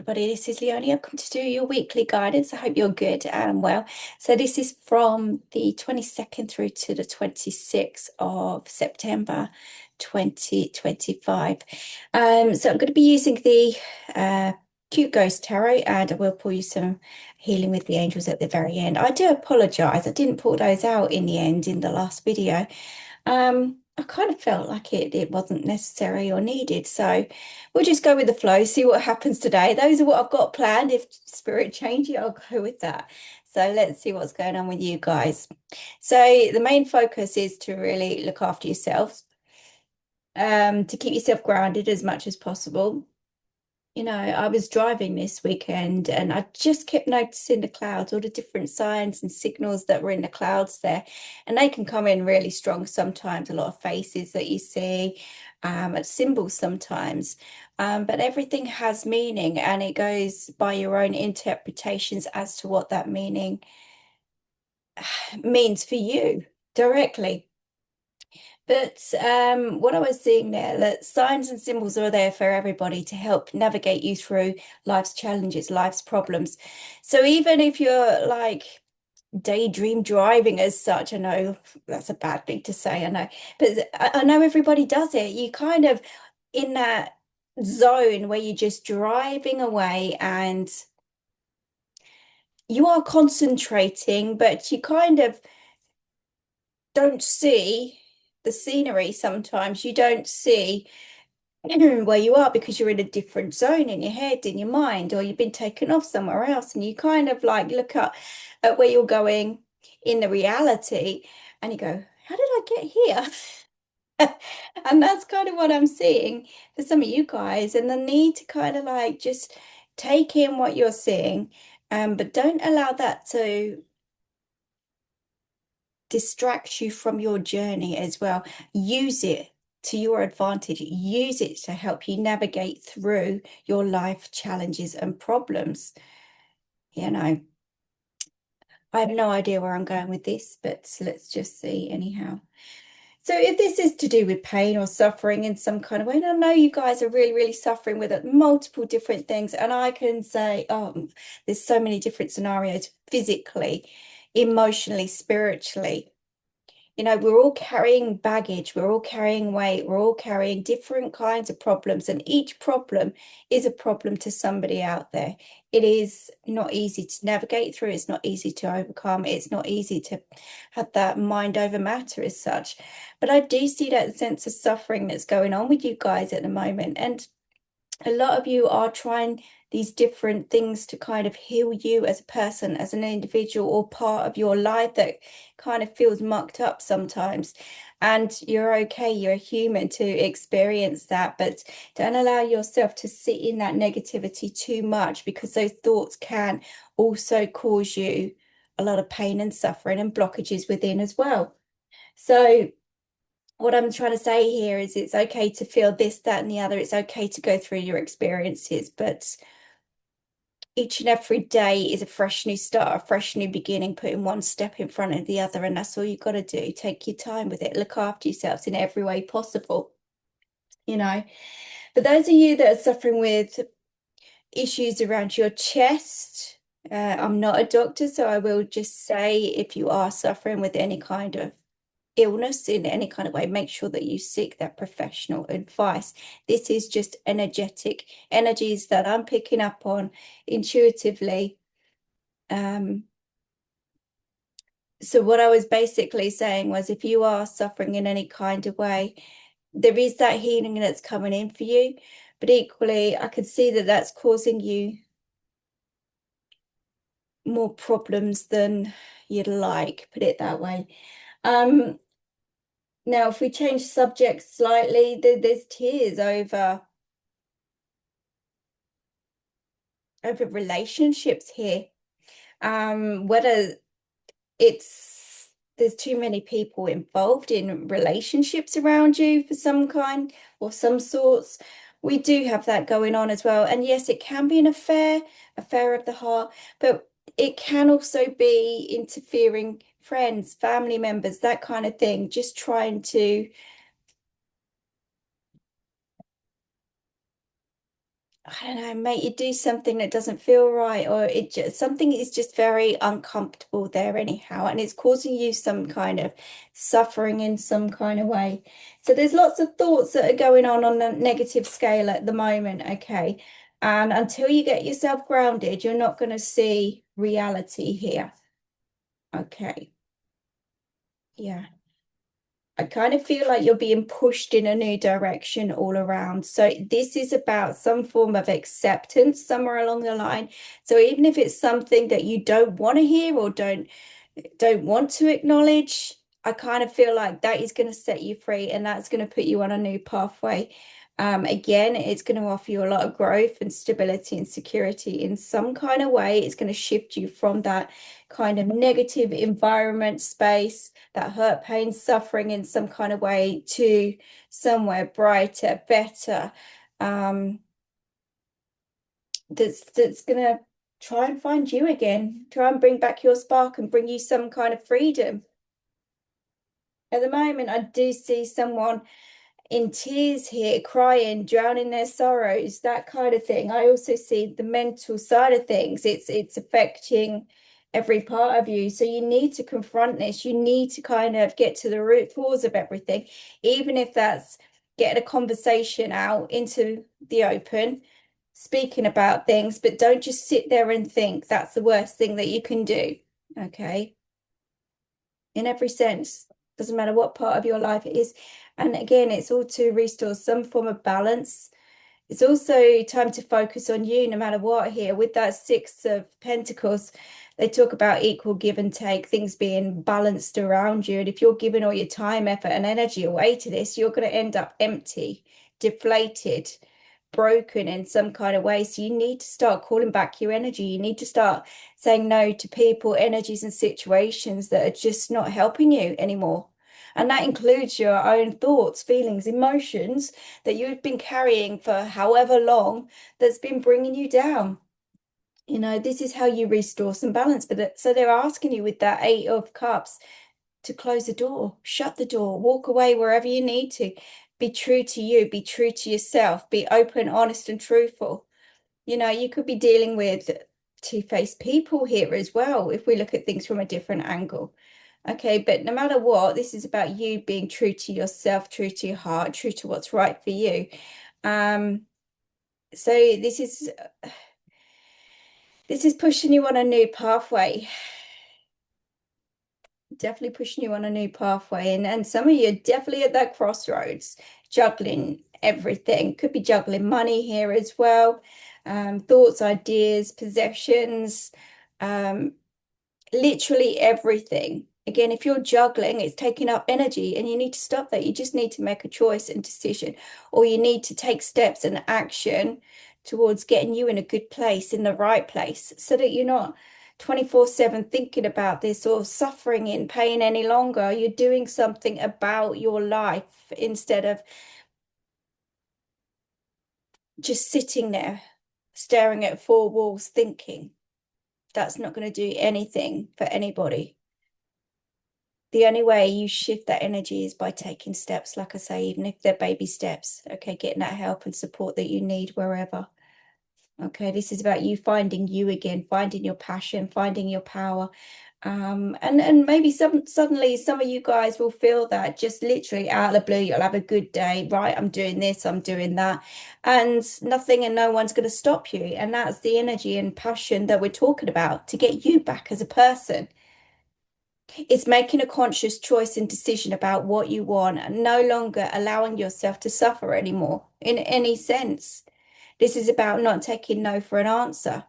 everybody, this is Leone. I've come to do your weekly guidance. I hope you're good and well. So this is from the 22nd through to the 26th of September 2025. So I'm going to be using the Cute Ghost Tarot, and I will pull you some healing with the angels at the very end. I do apologize. I didn't pull those out in the end in the last video. I kind of felt like it wasn't necessary or needed. So we'll just go with the flow, see what happens today. Those are what I've got planned. If spirit changes, I'll go with that. So let's see what's going on with you guys. So the main focus is to really look after yourselves, to keep yourself grounded as much as possible. You know, I was driving this weekend and I just kept noticing the clouds, all the different signs and signals that were in the clouds there. And they can come in really strong sometimes, a lot of faces that you see, symbols sometimes. But everything has meaning, and it goes by your own interpretations as to what that meaning means for you directly. But what I was seeing there, that signs and symbols are there for everybody to help navigate you through life's challenges, life's problems. So even if you're like daydream driving as such, I know that's a bad thing to say, I know, but I know everybody does it. You kind of in that zone where you're just driving away and you are concentrating, but you kind of don't see the scenery sometimes. You don't see where you are because you're in a different zone in your head, in your mind, or you've been taken off somewhere else, and you kind of like look up at where you're going in the reality and you go, how did I get here? And that's kind of what I'm seeing for some of you guys, and the need to kind of like just take in what you're seeing, but don't allow that to distract you from your journey as well. Use it to your advantage. Use it to help you navigate through your life challenges and problems. You know, I have no idea where I'm going with this, but let's just see anyhow. So if this is to do with pain or suffering in some kind of way, and I know you guys are really, really suffering with multiple different things, and I can say, oh, there's so many different scenarios physically, emotionally, spiritually. You know, we're all carrying baggage, we're all carrying weight, we're all carrying different kinds of problems, and each problem is a problem to somebody out there. It is not easy to navigate through, it's not easy to overcome, it's not easy to have that mind over matter as such. But I do see that sense of suffering that's going on with you guys at the moment, and a lot of you are trying these different things to kind of heal you as a person, as an individual, or part of your life that kind of feels mucked up sometimes. And you're okay, you're a human to experience that, but don't allow yourself to sit in that negativity too much, because those thoughts can also cause you a lot of pain and suffering and blockages within as well. So what I'm trying to say here is it's okay to feel this, that, and the other. It's okay to go through your experiences, but each and every day is a fresh new start, a fresh new beginning, putting one step in front of the other. And that's all you've got to do. Take your time with it. Look after yourselves in every way possible, you know. For those of you that are suffering with issues around your chest, I'm not a doctor, so I will just say if you are suffering with any kind of illness in any kind of way, make sure that you seek that professional advice. This is just energetic energies that I'm picking up on intuitively. So what I was basically saying was, if you are suffering in any kind of way, there is that healing that's coming in for you, but equally I could see that that's causing you more problems than you'd like, put it that way. Now, if we change subjects slightly, there's tears over relationships here. Whether there's too many people involved in relationships around you for some kind or some sorts. We do have that going on as well. And yes, it can be an affair of the heart, but it can also be interfering friends, family members, that kind of thing, just trying to I don't know, make you do something that doesn't feel right, or it just something is just very uncomfortable there anyhow, and it's causing you some kind of suffering in some kind of way. So there's lots of thoughts that are going on a negative scale at the moment, okay? And until you get yourself grounded, you're not going to see reality here. Okay. Yeah. I kind of feel like you're being pushed in a new direction all around. So this is about some form of acceptance somewhere along the line. So even if it's something that you don't want to hear or don't want to acknowledge, I kind of feel like that is going to set you free and that's going to put you on a new pathway. Again, it's going to offer you a lot of growth and stability and security in some kind of way. It's going to shift you from that kind of negative environment space, that hurt, pain, suffering in some kind of way to somewhere brighter, better, that's going to try and find you again, try and bring back your spark and bring you some kind of freedom. At the moment, I do see someone in tears here, crying, drowning their sorrows, that kind of thing. I also see the mental side of things. It's affecting every part of you. So you need to confront this. You need to kind of get to the root cause of everything, even if that's getting a conversation out into the open, speaking about things, but don't just sit there and think that's the worst thing that you can do. Okay. In every sense, doesn't matter what part of your life it is. And again, it's all to restore some form of balance. It's also time to focus on you no matter what here. With that Six of Pentacles, they talk about equal give and take, things being balanced around you. And if you're giving all your time, effort, and energy away to this, you're going to end up empty, deflated, broken in some kind of way. So you need to start calling back your energy. You need to start saying no to people, energies, and situations that are just not helping you anymore. And that includes your own thoughts, feelings, emotions that you've been carrying for however long that's been bringing you down. You know, this is how you restore some balance. But so they're asking you with that Eight of Cups to close the door, shut the door, walk away wherever you need to. Be true to you, be true to yourself, be open, honest, and truthful. You know, you could be dealing with two-faced people here as well, if we look at things from a different angle. Okay, but no matter what, this is about you being true to yourself, true to your heart, true to what's right for you. So this is pushing you on a new pathway. Definitely pushing you on a new pathway. And some of you are definitely at that crossroads, juggling everything. Could be juggling money here as well. Thoughts, ideas, possessions, literally everything. Again, if you're juggling, it's taking up energy and you need to stop that. You just need to make a choice and decision, or you need to take steps and action towards getting you in a good place, in the right place, so that you're not 24/7 thinking about this or suffering in pain any longer. You're doing something about your life instead of just sitting there staring at four walls thinking. That's not going to do anything for anybody. The only way you shift that energy is by taking steps, like I say, even if they're baby steps. Okay, getting that help and support that you need wherever. Okay, this is about you finding you again, finding your passion, finding your power. And maybe suddenly some of you guys will feel that just literally out of the blue, you'll have a good day, right? I'm doing this, I'm doing that, and nothing and no one's going to stop you. And that's the energy and passion that we're talking about to get you back as a person. It's making a conscious choice and decision about what you want and no longer allowing yourself to suffer anymore in any sense. This is about not taking no for an answer.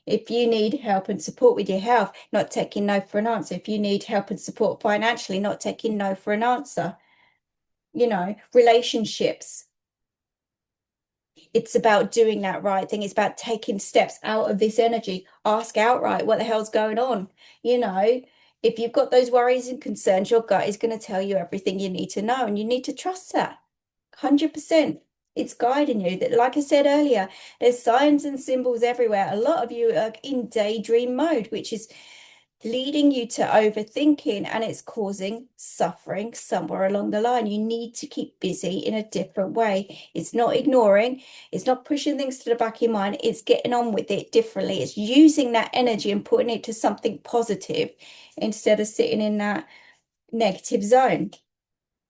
If you need help and support with your health, not taking no for an answer. If you need help and support financially, not taking no for an answer. You know, relationships. It's about doing that right thing. It's about taking steps out of this energy. Ask outright what the hell's going on. You know, if you've got those worries and concerns, your gut is going to tell you everything you need to know, and you need to trust that 100%. It's guiding you. That, like I said earlier, there's signs and symbols everywhere. A lot of you are in daydream mode, which is leading you to overthinking, and it's causing suffering somewhere along the line. You need to keep busy in a different way. It's not ignoring, it's not pushing things to the back of your mind, it's getting on with it differently. It's using that energy and putting it to something positive instead of sitting in that negative zone.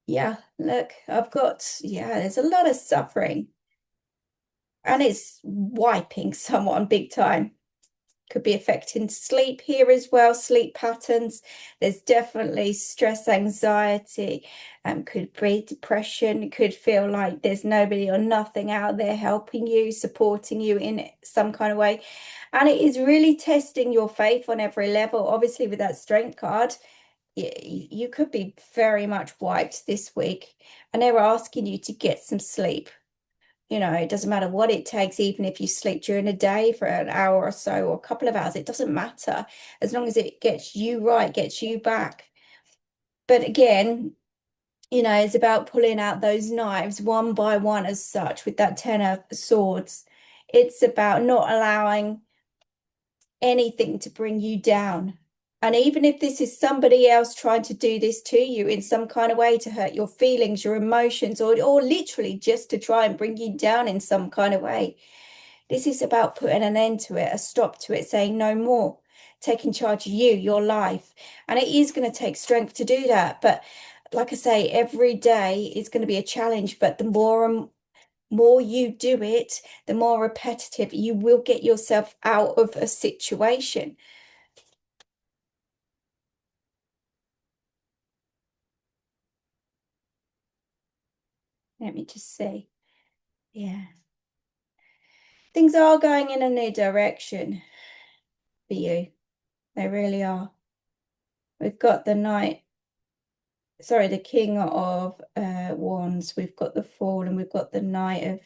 Yeah, look, there's a lot of suffering, and it's wiping someone big time. Could be affecting sleep here as well, sleep patterns. There's definitely stress, anxiety, could be depression. It could feel like there's nobody or nothing out there helping you, supporting you in some kind of way. And it is really testing your faith on every level. Obviously, with that strength card, you could be very much wiped this week, and they're asking you to get some sleep. It doesn't matter what it takes, even if you sleep during the day for an hour or so or a couple of hours, it doesn't matter as long as it gets you right, gets you back. But again, it's about pulling out those knives one by one as such with that 10 of swords. It's about not allowing anything to bring you down. And even if this is somebody else trying to do this to you in some kind of way to hurt your feelings, your emotions, or literally just to try and bring you down in some kind of way, this is about putting an end to it, a stop to it, saying no more, taking charge of you, your life. And it is going to take strength to do that. But like I say, every day is going to be a challenge. But the more and more you do it, the more repetitive you will get yourself out of a situation. Let me just see. Yeah. Things are going in a new direction for you. They really are. We've got the the King of Wands. We've got the Fool, and we've got the Knight of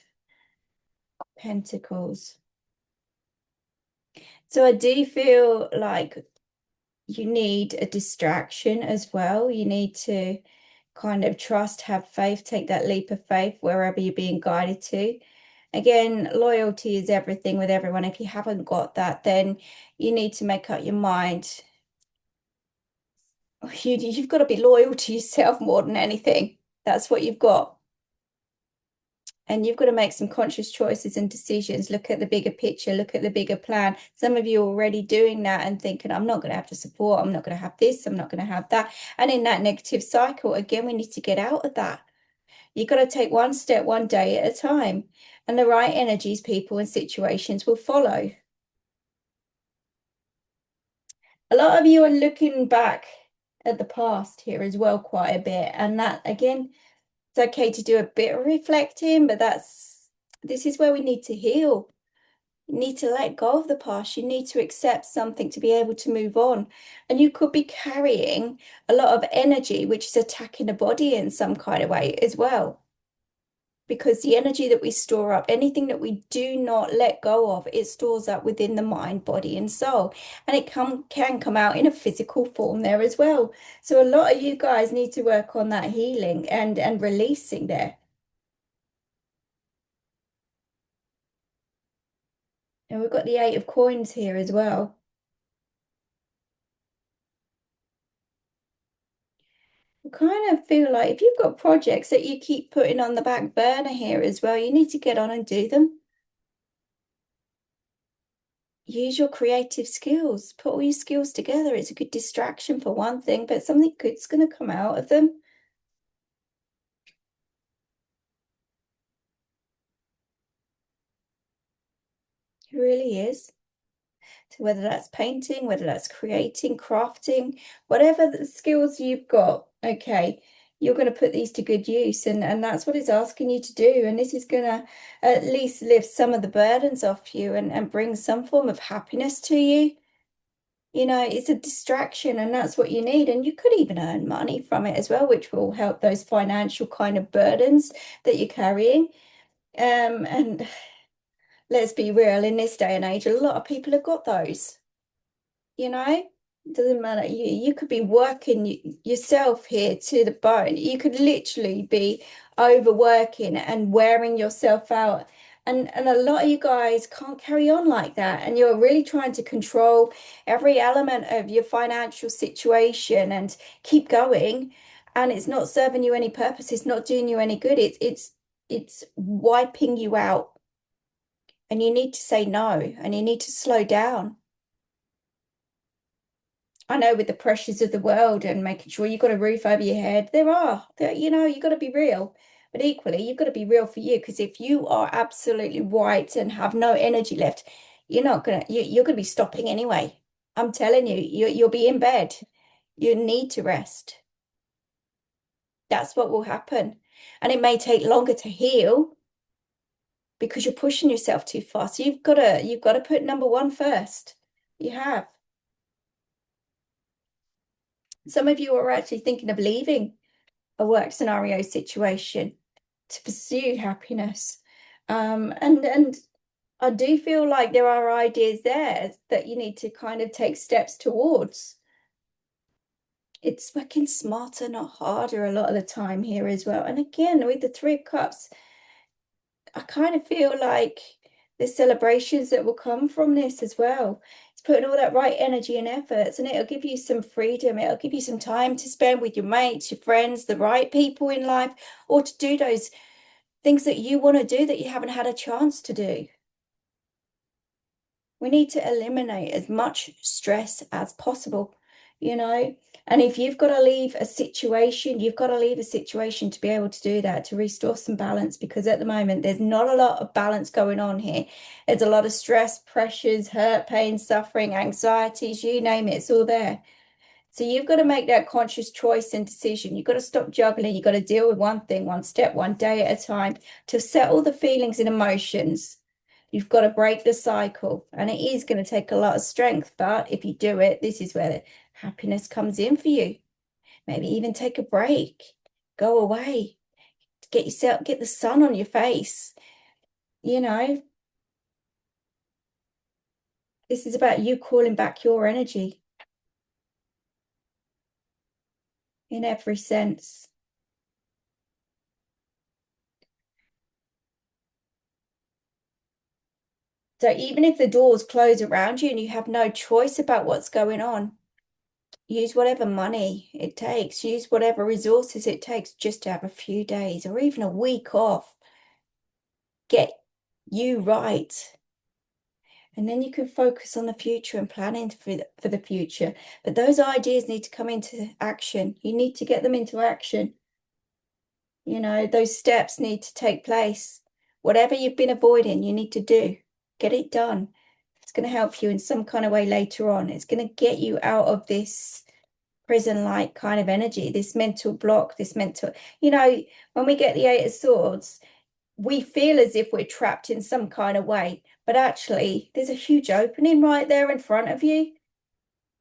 Pentacles. So I do feel like you need a distraction as well. You need to kind of trust, have faith, take that leap of faith wherever you're being guided to. Again, loyalty is everything with everyone. If you haven't got that, then you need to make up your mind. You've got to be loyal to yourself more than anything. That's what you've got. And you've got to make some conscious choices and decisions. Look at the bigger picture, look at the bigger plan. Some of you are already doing that and thinking, I'm not going to have the support, I'm not going to have this, I'm not going to have that. And in that negative cycle, again, we need to get out of that. You've got to take one step, one day at a time. And the right energies, people, and situations will follow. A lot of you are looking back at the past here as well quite a bit. And that, again, it's okay to do a bit of reflecting, but this is where we need to heal. You need to let go of the past. You need to accept something to be able to move on. And you could be carrying a lot of energy, which is attacking the body in some kind of way as well. Because the energy that we store up, anything that we do not let go of, it stores up within the mind, body, and soul. And it can come out in a physical form there as well. So a lot of you guys need to work on that healing and releasing there. And we've got the 8 of coins here as well. I kind of feel like if you've got projects that you keep putting on the back burner here as well, you need to get on and do them. Use your creative skills. Put all your skills together. It's a good distraction for one thing, but something good's going to come out of them. It really is. So whether that's painting, whether that's creating, crafting, whatever the skills you've got, okay, you're going to put these to good use. And that's what it's asking you to do. And this is going to at least lift some of the burdens off you and bring some form of happiness to you. It's a distraction, and that's what you need. And you could even earn money from it as well, which will help those financial kind of burdens that you're carrying. And let's be real, in this day and age, a lot of people have got those. It doesn't matter. You could be working yourself here to the bone. You could literally be overworking and wearing yourself out And a lot of you guys can't carry on like that. And you're really trying to control every element of your financial situation and keep going. And it's not serving you any purpose. It's not doing you any good. It's wiping you out. And you need to say no, and you need to slow down. I know with the pressures of the world and making sure you've got a roof over your head, you've got to be real. But equally, you've got to be real for you, because if you are absolutely white and have no energy left, you're gonna be stopping anyway. I'm telling you, you'll be in bed. You need to rest. That's what will happen. And it may take longer to heal because you're pushing yourself too far. So you've got to put number one first. You have. Some of you are actually thinking of leaving a work scenario situation to pursue happiness. And I do feel like there are ideas there that you need to kind of take steps towards. It's working smarter, not harder, a lot of the time here as well. And again, with the Three of Cups, I kind of feel like the celebrations that will come from this as well. It's putting all that right energy and efforts, and it'll give you some freedom. It'll give you some time to spend with your mates, your friends, the right people in life, or to do those things that you want to do that you haven't had a chance to do. We need to eliminate as much stress as possible, And if you've got to leave a situation, you've got to leave a situation to be able to do that, to restore some balance, because at the moment there's not a lot of balance going on here. There's a lot of stress, pressures, hurt, pain, suffering, anxieties, you name it, it's all there. So you've got to make that conscious choice and decision. You've got to stop juggling. You've got to deal with one thing, one step, one day at a time, to settle the feelings and emotions. You've got to break the cycle, and it is going to take a lot of strength. But if you do it, this is where the happiness comes in for you. Maybe even take a break, go away, get the sun on your face. This is about you calling back your energy in every sense. So even if the doors close around you and you have no choice about what's going on, use whatever money it takes, use whatever resources it takes just to have a few days or even a week off. Get you right. And then you can focus on the future and planning for the future. But those ideas need to come into action. You need to get them into action. Those steps need to take place. Whatever you've been avoiding, you need to do. Get it done. It's going to help you in some kind of way later on. It's going to get you out of this prison-like kind of energy, this mental block, when we get the Eight of Swords, we feel as if we're trapped in some kind of way, but actually there's a huge opening right there in front of you.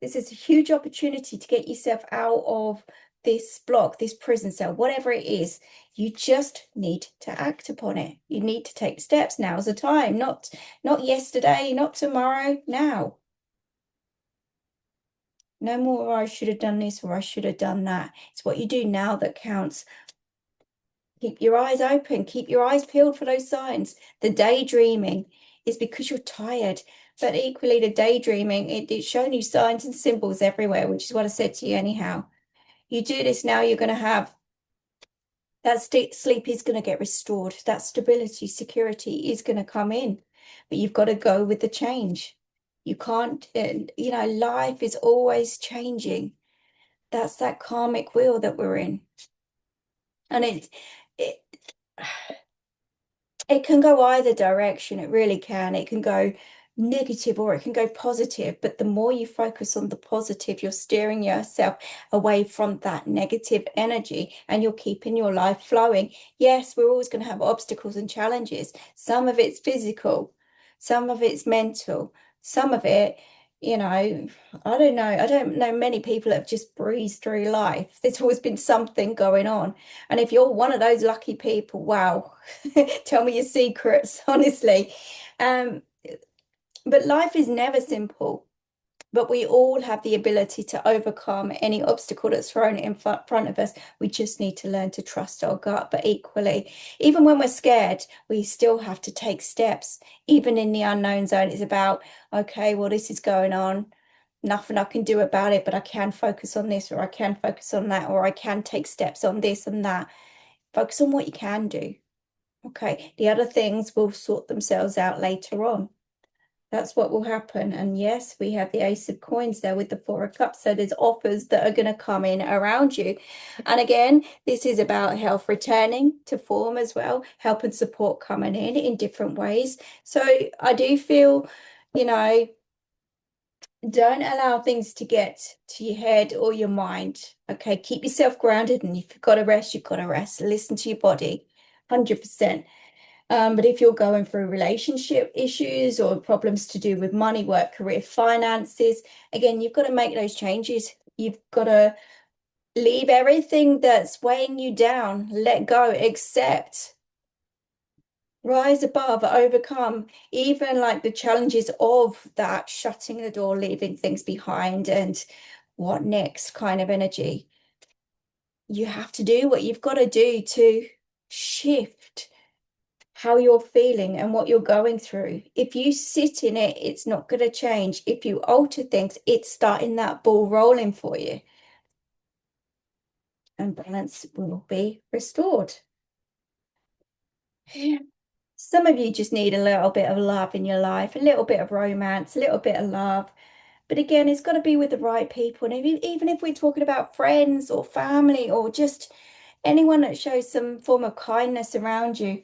This is a huge opportunity to get yourself out of this block, this prison cell, whatever it is. You just need to act upon it. You need to take steps. Now's the time, not yesterday, not tomorrow, now. No more, I should have done this or I should have done that. It's what you do now that counts. Keep your eyes open, keep your eyes peeled for those signs. The daydreaming is because you're tired, but equally the daydreaming, it's showing you signs and symbols everywhere, which is what I said to you anyhow. You do this now, you're going to have that sleep is going to get restored. That stability, security is going to come in, but you've got to go with the change. You can't, life is always changing. That's that karmic wheel that we're in. And it it can go either direction. It really can. It can go negative or it can go positive. But the more you focus on the positive, you're steering yourself away from that negative energy and you're keeping your life flowing. Yes, we're always going to have obstacles and challenges. Some of it's physical, some of it's mental, some of it, I don't know. I don't know many people that have just breezed through life. There's always been something going on. And if you're one of those lucky people, wow, tell me your secrets, honestly. Um, but life is never simple. But we all have the ability to overcome any obstacle that's thrown in front of us. We just need to learn to trust our gut. But equally, even when we're scared, we still have to take steps. Even in the unknown zone, it's about, okay, well, this is going on. Nothing I can do about it, but I can focus on this, or I can focus on that, or I can take steps on this and that. Focus on what you can do. Okay, the other things will sort themselves out later on. That's what will happen. And yes, we have the Ace of Coins there with the Four of Cups. So there's offers that are going to come in around you. And again, this is about health returning to form as well, help and support coming in different ways. So I do feel, don't allow things to get to your head or your mind. Okay, keep yourself grounded. And if you've got to rest, you've got to rest. Listen to your body, 100%. But if you're going through relationship issues or problems to do with money, work, career, finances, again, you've got to make those changes. You've got to leave everything that's weighing you down, let go, accept, rise above, overcome, even like the challenges of that, shutting the door, leaving things behind, and what next kind of energy. You have to do what you've got to do to shift how you're feeling and what you're going through. If you sit in it, it's not going to change. If you alter things, it's starting that ball rolling for you. And balance will be restored. Some of you just need a little bit of love in your life, a little bit of romance, a little bit of love. But again, it's got to be with the right people. And even if we're talking about friends or family or just anyone that shows some form of kindness around you,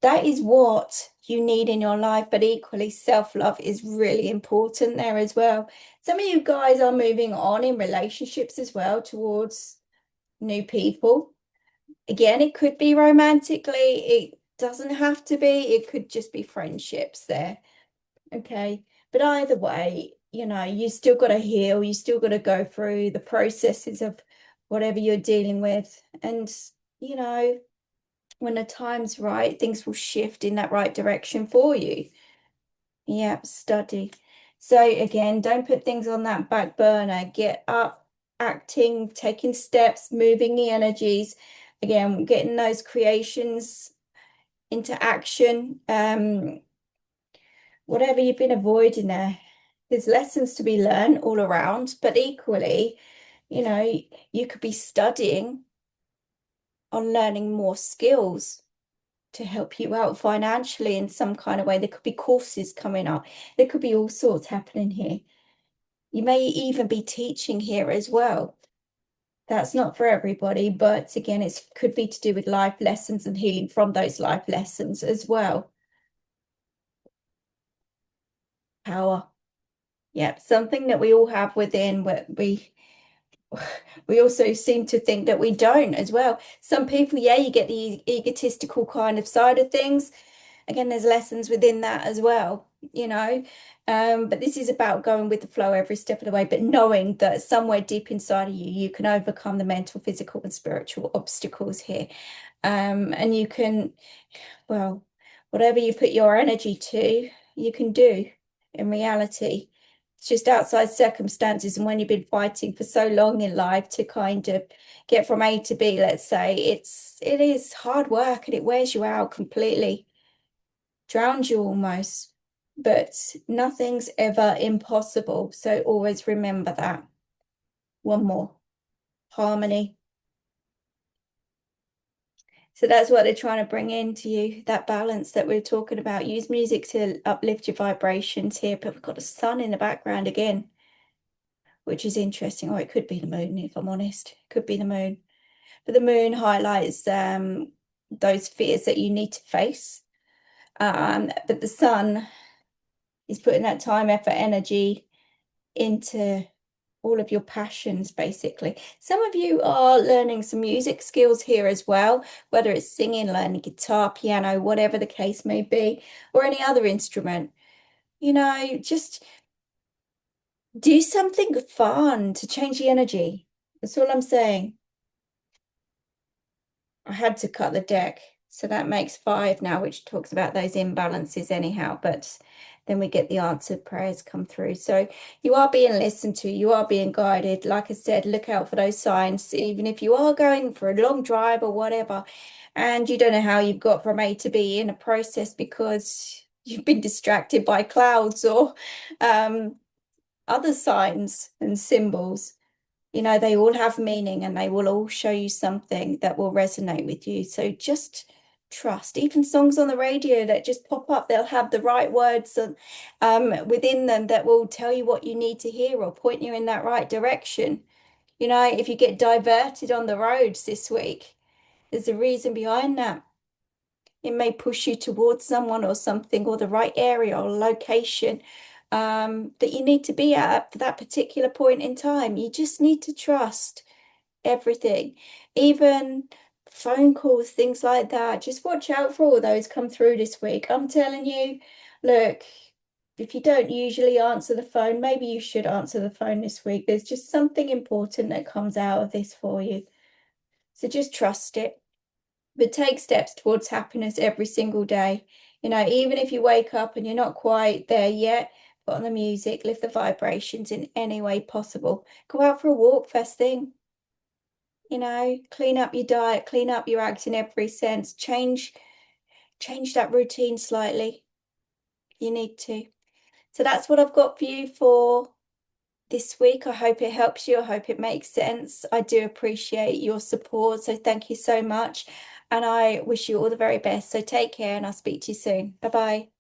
that is what you need in your life. But equally, self-love is really important there as well. Some of you guys are moving on in relationships as well towards new people. Again, it could be romantically. It doesn't have to be. It could just be friendships there. Okay. But either way, you still got to heal. You still got to go through the processes of whatever you're dealing with. And, when the time's right, things will shift in that right direction for you. Yeah, study. So again, don't put things on that back burner. Get up, acting, taking steps, moving the energies. Again, getting those creations into action. Whatever you've been avoiding there's lessons to be learned all around, but equally, you could be studying on learning more skills to help you out financially in some kind of way. There could be courses coming up. There could be all sorts happening here. You may even be teaching here as well. That's not for everybody, but again, it could be to do with life lessons and healing from those life lessons as well. Power. Yeah, something that we all have within, we also seem to think that we don't as well. Some people, yeah, you get the egotistical kind of side of things. Again, there's lessons within that as well, but this is about going with the flow every step of the way, but knowing that somewhere deep inside of you, you can overcome the mental, physical, and spiritual obstacles here. And you can, well, whatever you put your energy to, you can do in reality. It's just outside circumstances. And when you've been fighting for so long in life to kind of get from A to B, let's say, it is hard work and it wears you out completely, drowns you almost, but nothing's ever impossible. So always remember that. One more, harmony. So that's what they're trying to bring into you, that balance that we're talking about. Use music to uplift your vibrations here, but we've got the sun in the background again, which is interesting. Oh, it could be the moon, if I'm honest. It could be the moon. But the moon highlights those fears that you need to face. But the sun is putting that time, effort, energy into all of your passions, basically. Some of you are learning some music skills here as well, whether it's singing, learning guitar, piano, whatever the case may be, or any other instrument. Just do something fun to change the energy. That's all I'm saying. I had to cut the deck, so that makes 5 now, which talks about those imbalances anyhow. But then we get the answered prayers come through. So you are being listened to, you are being guided. Like I said, look out for those signs, even if you are going for a long drive or whatever, and you don't know how you've got from A to B in a process because you've been distracted by clouds or other signs and symbols. You know, they all have meaning and they will all show you something that will resonate with you. So just trust. Even songs on the radio that just pop up, they'll have the right words within them that will tell you what you need to hear or point you in that right direction. You know, if you get diverted on the roads this week, there's a reason behind that. It may push you towards someone or something or the right area or location that you need to be at that particular point in time. You just need to trust everything, even phone calls, things like that. Just watch out for all those come through this week. I'm telling you, look, if you don't usually answer the phone, maybe you should answer the phone this week. There's just something important that comes out of this for you. So just trust it. But take steps towards happiness every single day. You know, even if you wake up and you're not quite there yet, put on the music, lift the vibrations in any way possible. Go out for a walk first thing. You know, clean up your diet, clean up your act in every sense. Change that routine slightly. You need to. So that's what I've got for you for this week. I hope it helps you. I hope it makes sense. I do appreciate your support. So thank you so much. And I wish you all the very best. So take care and I'll speak to you soon. Bye-bye.